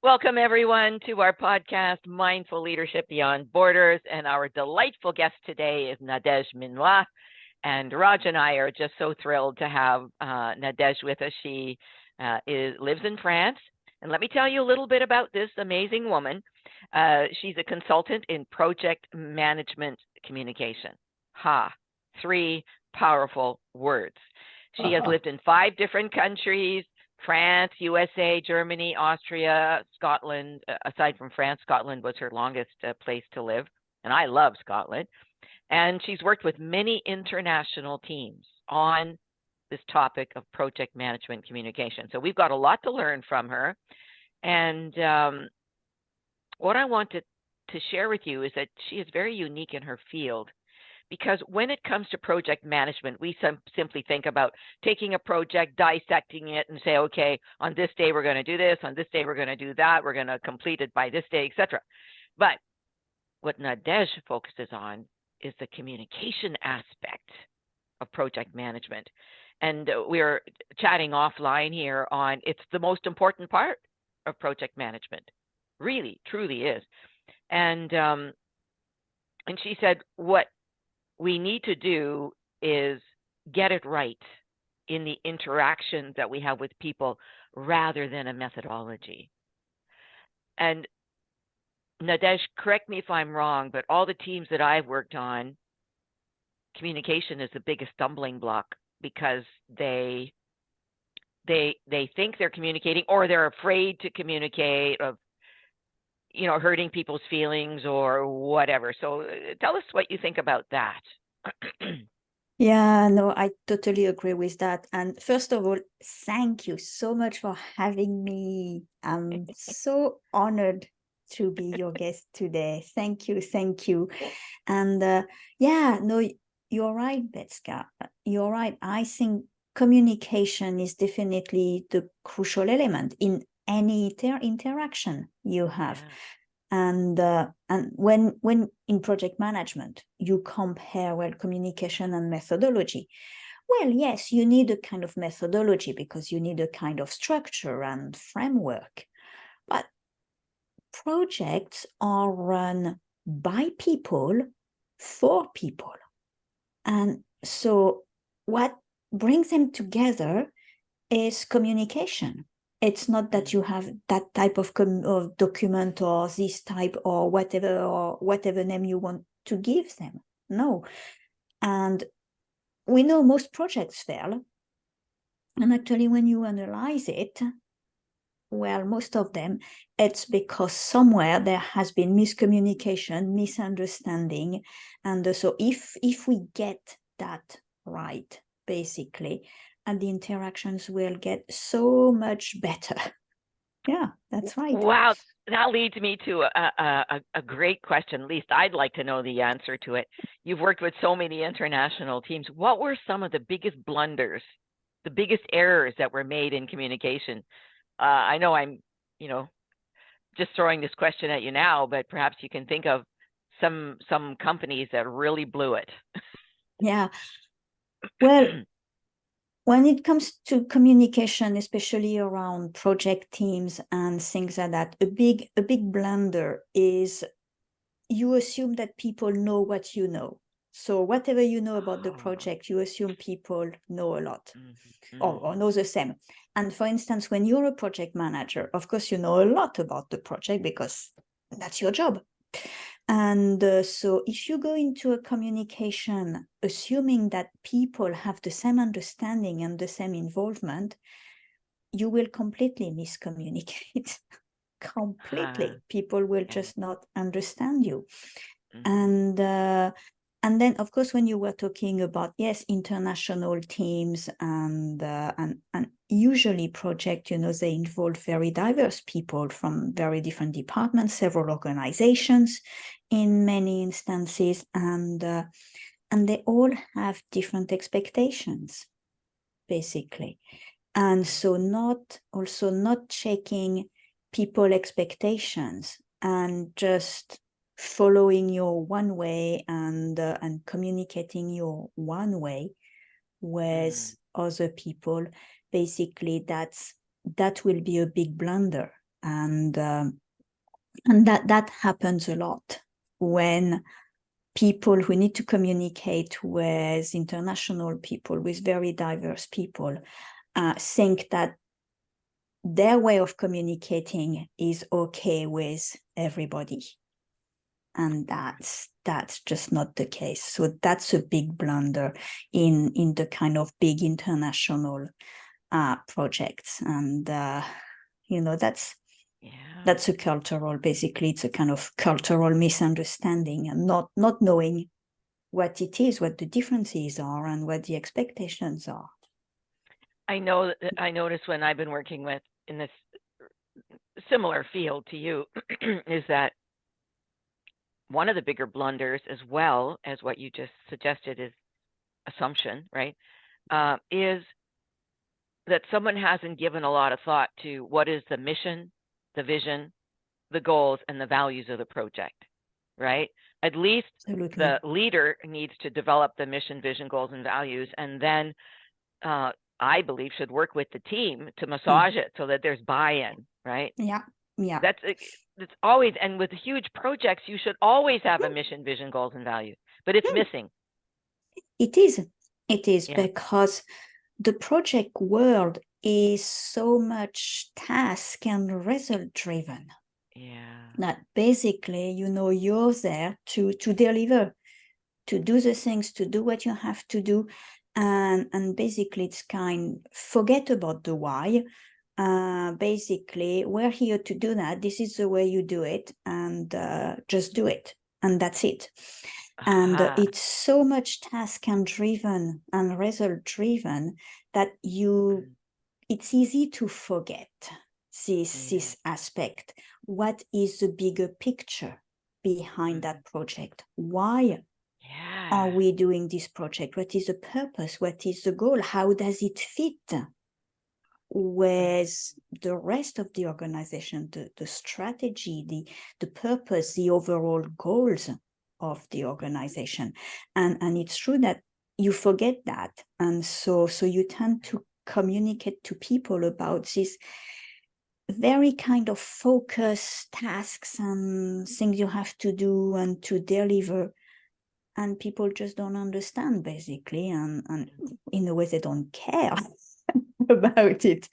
Welcome, everyone, to our podcast, Mindful Leadership Beyond Borders. And our delightful guest today is NadegeMinois. And Raj and I are just so thrilled to have Nadege with us. She lives in France. And let me tell you a little bit about this amazing woman. She's a consultant in project management communication. Three powerful words. She has lived in 5 different countries: France, USA, Germany, Austria, Scotland. Aside from France, Scotland was her longest place to live. And I love Scotland. And she's worked with many international teams on this topic of project management communication. So we've got a lot to learn from her. And what I wanted to share with you is that she is very unique in her field. Because when it comes to project management, we simply think about taking a project, dissecting it, and say, okay, on this day we're going to do this, on this day we're going to do that, we're going to complete it by this day, etc. But what Nadege focuses on is the communication aspect of project management. And we're chatting offline here on it's the most important part of project management. Really, truly is. And she said what we need to do is get it right in the interactions that we have with people rather than a methodology. And Nadege, correct me if I'm wrong, but all the teams that I've worked on, communication is the biggest stumbling block because they think they're communicating, or they're afraid to communicate, of hurting people's feelings or whatever. So tell us what you think about that. Yeah, no, I totally agree with that. And first of all, thank you so much for having me. I'm so honored to be your guest today. Thank you, thank you. And you're right, Betska. You're right. I think communication is definitely the crucial element in any interaction you have. Yeah. And when in project management you compare communication and methodology, yes, you need a kind of methodology because you need a kind of structure and framework, but projects are run by people for people. And so what brings them together is communication. It's not that you have that type of document or this type or whatever name you want to give them. No. And we know most projects fail. And actually, when you analyze it, most of them, it's because somewhere there has been miscommunication, misunderstanding. And so if we get that right, basically, and the interactions will get so much better. Yeah, that's right. Wow, that leads me to a great question. At least I'd like to know the answer to it. You've worked with so many international teams. What were some of the biggest blunders, the biggest errors that were made in communication? I know I'm, just throwing this question at you now, but perhaps you can think of some companies that really blew it. Yeah. Well, when it comes to communication, especially around project teams and things like that, a big blunder is you assume that people know what you know. So whatever you know about the project, you assume people know a lot or know the same. And for instance, when you're a project manager, of course, you know a lot about the project because that's your job. And so if you go into a communication assuming that people have the same understanding and the same involvement, you will completely miscommunicate. Completely. People will just not understand you. And then, of course, when you were talking about, yes, international teams and usually project, they involve very diverse people from very different departments, several organizations in many instances, and they all have different expectations, basically. And so not checking people expectations and just following your one way and communicating your one way with other people, basically that will be a big blunder And that happens a lot when people who need to communicate with international people, with very diverse people, think that their way of communicating is okay with everybody. And that's just not the case. So that's a big blunder in the kind of big international projects. And that's a cultural, basically it's a kind of cultural misunderstanding, and not knowing what it is, what the differences are, and what the expectations are. I know that I noticed when I've been working with in this similar field to you is that one of the bigger blunders, as well as what you just suggested is assumption, right? Is that someone hasn't given a lot of thought to what is the mission, the vision, the goals, and the values of the project, right? At least Absolutely. the leader needs to develop the mission, vision, goals, and values, and then I believe should work with the team to massage it so that there's buy-in, right? Yeah. That's always, and with huge projects, you should always have a mission, vision, goals, and values, but it's missing. It is because the project world is so much task and result driven. Yeah. That basically, you're there to deliver, to do the things, to do what you have to do. And basically it's forget about the why. Basically, we're here to do that. This is the way you do it, and just do it. And that's it. And it's so much task and driven and result driven that it's easy to forget this aspect. What is the bigger picture behind that project? Why are we doing this project? What is the purpose? What is the goal? How does it fit with the rest of the organization, the strategy, the purpose, the overall goals of the organization? And it's true that you forget that. And so you tend to communicate to people about this very kind of focused tasks and things you have to do and to deliver. And people just don't understand, basically, and in a way they don't care about it.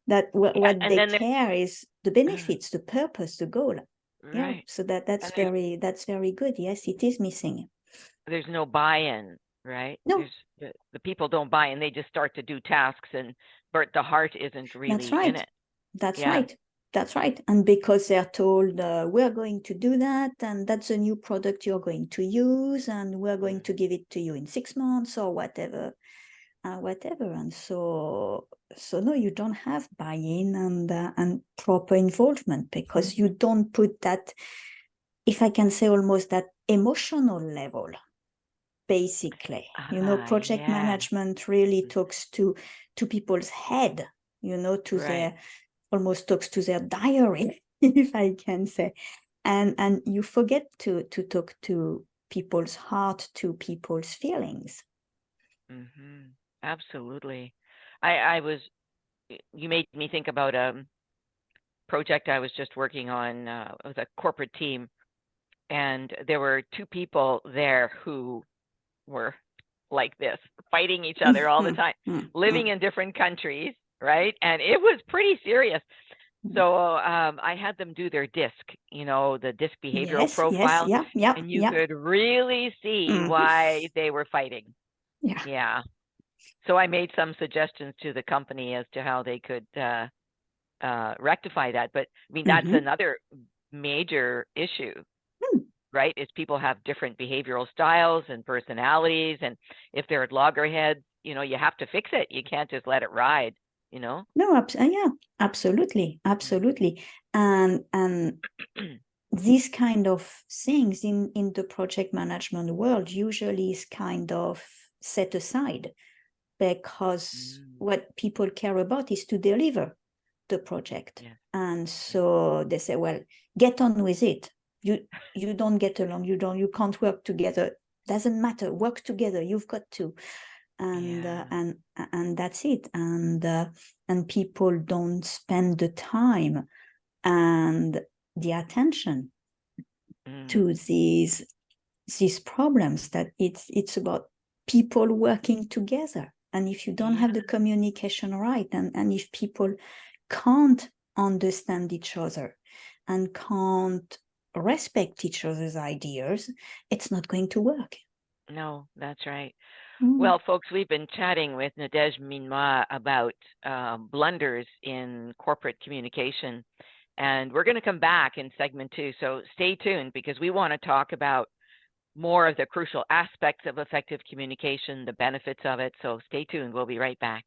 That what they care is the benefits, the purpose, the goal. Right. Yeah. So that's very good. Yes, it is missing. There's no buy-in, right? No. The people don't buy in. They just start to do tasks, but the heart isn't really in it. That's right. That's right. And because they're told, we're going to do that, and that's a new product you're going to use, and we're going to give it to you in 6 months or whatever. And so no, you don't have buy-in and proper involvement, because you don't put that, if I can say, almost that emotional level, basically. Project management really talks to people's head, to their, almost talks to their diary, if I can say. And you forget to talk to people's heart, to people's feelings. Absolutely. You made me think about a project I was just working on with a corporate team, and there were 2 people there who were like this, fighting each other all the time, living in different countries, right? And it was pretty serious. So I had them do their DISC, the DISC behavioral profile, and you could really see why they were fighting. Yeah. So I made some suggestions to the company as to how they could rectify that. But I mean, that's another major issue, right? Is people have different behavioral styles and personalities, and if they're at loggerheads, you have to fix it. You can't just let it ride. No, absolutely. And these kind of things in the project management world usually is kind of set aside, because what people care about is to deliver the project. And so they say, well, get on with it. You don't get along, you can't work together, doesn't matter, work together, you've got to. And that's it. And people don't spend the time and the attention to these problems, that it's about people working together. And if you don't have the communication right, and if people can't understand each other and can't respect each other's ideas, it's not going to work. No, that's right. Well, folks, we've been chatting with NadegeMinois about blunders in corporate communication, and we're going to come back in segment 2. So stay tuned, because we want to talk about more of the crucial aspects of effective communication, the benefits of it. So stay tuned. We'll be right back.